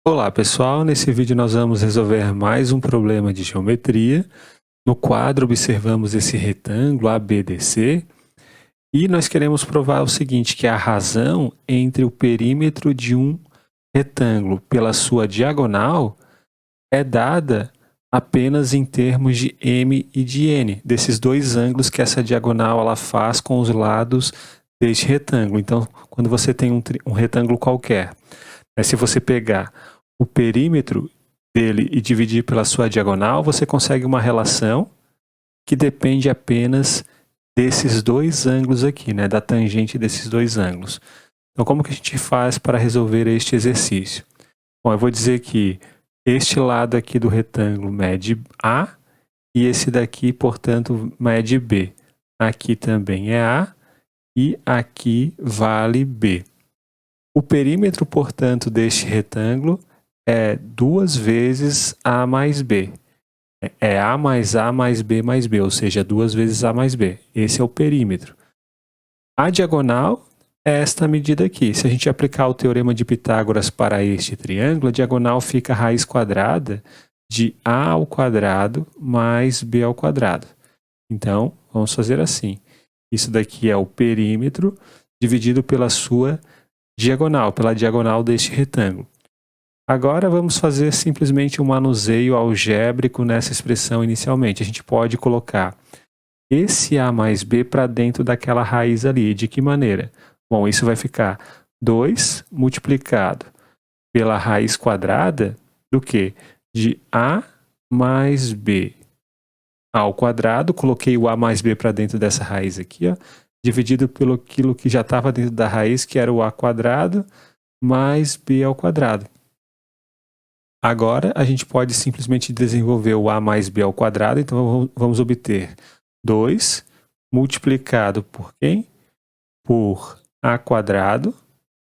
Olá pessoal, nesse vídeo nós vamos resolver mais um problema de geometria. No quadro observamos esse retângulo ABDC e nós queremos provar o seguinte, que a razão entre o perímetro de um retângulo pela sua diagonal é dada apenas em termos de M e de N, desses dois ângulos que essa diagonal ela faz com os lados deste retângulo. Então, quando você tem um retângulo qualquer, se você pegar o perímetro dele e dividir pela sua diagonal, você consegue uma relação que depende apenas desses dois ângulos aqui, da tangente desses dois ângulos. Então, como que a gente faz para resolver este exercício? Bom, eu vou dizer que este lado aqui do retângulo mede A e esse daqui, portanto, mede B. Aqui também é A e aqui vale B. O perímetro, portanto, deste retângulo é 2 vezes A mais B. É A mais B mais B, ou seja, 2 vezes A mais B. Esse é o perímetro. A diagonal é esta medida aqui. Se a gente aplicar o teorema de Pitágoras para este triângulo, a diagonal fica a raiz quadrada de A ao quadrado mais B ao quadrado. Então, vamos fazer assim. Isso daqui é o perímetro dividido pela sua diagonal, pela diagonal deste retângulo. Agora vamos fazer simplesmente um manuseio algébrico nessa expressão inicialmente. A gente pode colocar esse A mais B para dentro daquela raiz ali. De que maneira? Bom, isso vai ficar 2 multiplicado pela raiz quadrada do quê? De A mais B ao quadrado. Coloquei o A mais B para dentro dessa raiz aqui, ó, dividido pelo aquilo que já estava dentro da raiz, que era o A quadrado mais B ao quadrado. Agora, a gente pode simplesmente desenvolver o A mais B ao quadrado, então vamos obter 2 multiplicado por quem? Por A quadrado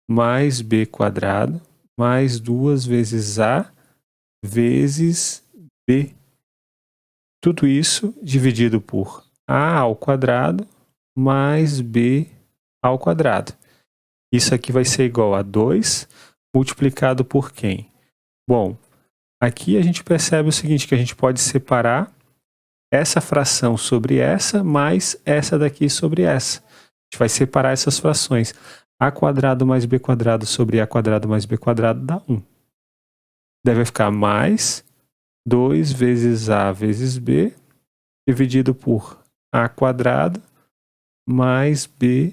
mais B quadrado mais 2 vezes A vezes B. Tudo isso dividido por A ao quadrado mais B ao quadrado. Isso aqui vai ser igual a 2 multiplicado por quem? Bom, aqui a gente percebe o seguinte, que a gente pode separar essa fração sobre essa, mais essa daqui sobre essa. A gente vai separar essas frações. A quadrado mais B quadrado sobre A quadrado mais B quadrado dá 1. Deve ficar mais 2 vezes A vezes B, dividido por A quadrado mais B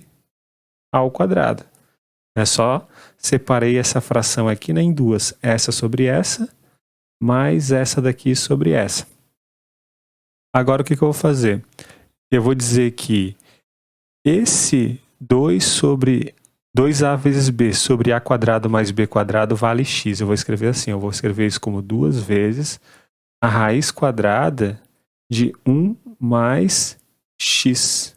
ao quadrado. É só separei essa fração aqui em duas, essa sobre essa, mais essa daqui sobre essa. Agora o que eu vou fazer? Eu vou dizer que esse 2A vezes B sobre A quadrado mais B quadrado vale x. Eu vou escrever assim, eu vou escrever isso como 2 vezes a raiz quadrada de 1 mais x.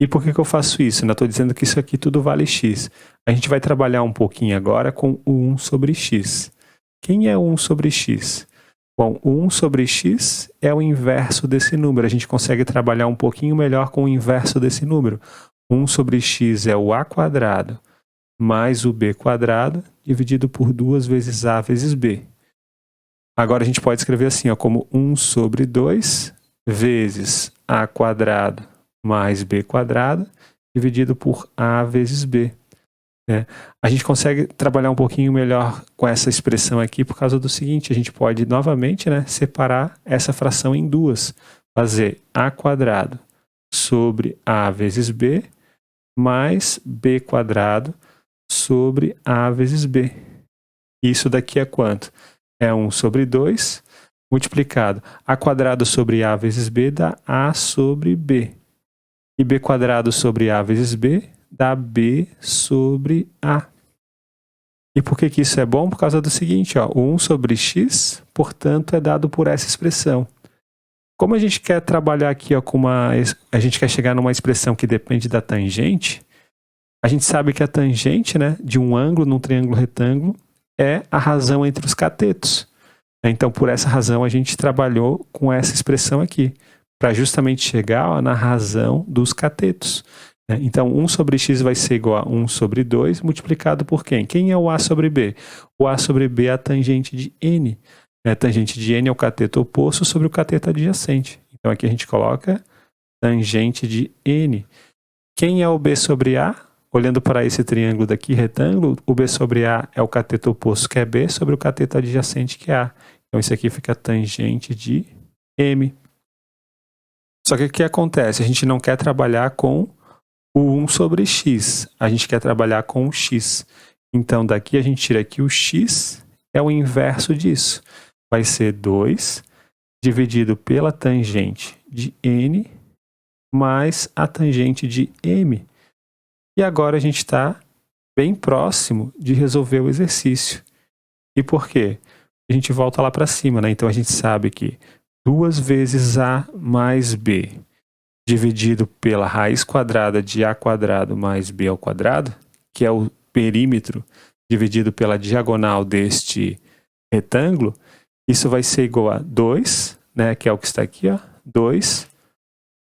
E por que eu faço isso? Eu estou dizendo que isso aqui tudo vale x. A gente vai trabalhar um pouquinho agora com o 1 sobre x. Quem é o 1 sobre x? Bom, o 1 sobre x é o inverso desse número. A gente consegue trabalhar um pouquinho melhor com o inverso desse número. 1 sobre x é o a quadrado mais o b quadrado dividido por 2 vezes a vezes b. Agora a gente pode escrever assim, ó, como 1 sobre 2 vezes a quadrado mais b quadrado dividido por a vezes b. A gente consegue trabalhar um pouquinho melhor com essa expressão aqui por causa do seguinte, a gente pode novamente separar essa fração em duas, fazer a quadrado sobre a vezes b mais b quadrado sobre a vezes b. Isso daqui é quanto? É 1 sobre 2 multiplicado a quadrado sobre a vezes b dá a sobre b. E b quadrado sobre a vezes b dá b sobre a. E por que isso é bom? Por causa do seguinte, ó, o 1 sobre x, portanto, é dado por essa expressão. Como a gente quer trabalhar aqui ó, a gente quer chegar numa expressão que depende da tangente, a gente sabe que a tangente de um ângulo num triângulo retângulo é a razão entre os catetos. Então, por essa razão, a gente trabalhou com essa expressão aqui, para justamente chegar na razão dos catetos. Então, 1 sobre x vai ser igual a 1 sobre 2, multiplicado por quem? Quem é o a sobre b? O a sobre b é a tangente de n. A tangente de n é o cateto oposto sobre o cateto adjacente. Então, aqui a gente coloca tangente de n. Quem é o b sobre a? Olhando para esse triângulo daqui, retângulo, o b sobre a é o cateto oposto, que é b, sobre o cateto adjacente, que é a. Então, isso aqui fica tangente de m. Só que o que acontece? A gente não quer trabalhar com o 1 sobre x. A gente quer trabalhar com o x. Então, daqui a gente tira aqui o x, é o inverso disso. Vai ser 2 dividido pela tangente de n mais a tangente de m. E agora a gente está bem próximo de resolver o exercício. E por quê? A gente volta lá para cima, né? Então a gente sabe que 2 vezes a mais b dividido pela raiz quadrada de a quadrado mais b ao quadrado, que é o perímetro dividido pela diagonal deste retângulo, isso vai ser igual a 2, né? Que é o que está aqui, ó, 2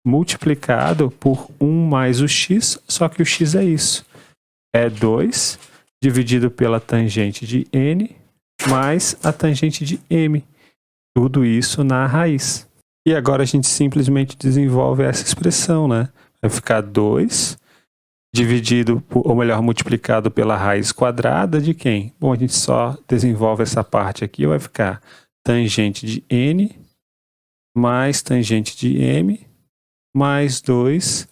multiplicado por 1 mais o x, só que o x é isso. É 2 dividido pela tangente de n mais a tangente de m. Tudo isso na raiz. E agora a gente simplesmente desenvolve essa expressão, né? Vai ficar 2 dividido, ou melhor, multiplicado pela raiz quadrada de quem? Bom, a gente só desenvolve essa parte aqui, vai ficar tangente de n mais tangente de m mais 2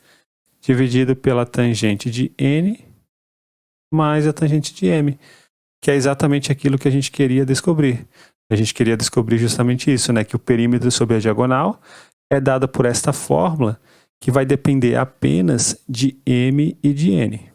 dividido pela tangente de n mais a tangente de m, que é exatamente aquilo que a gente queria descobrir. A gente queria descobrir justamente isso, né? Que o perímetro sobre a diagonal é dado por esta fórmula que vai depender apenas de m e de n.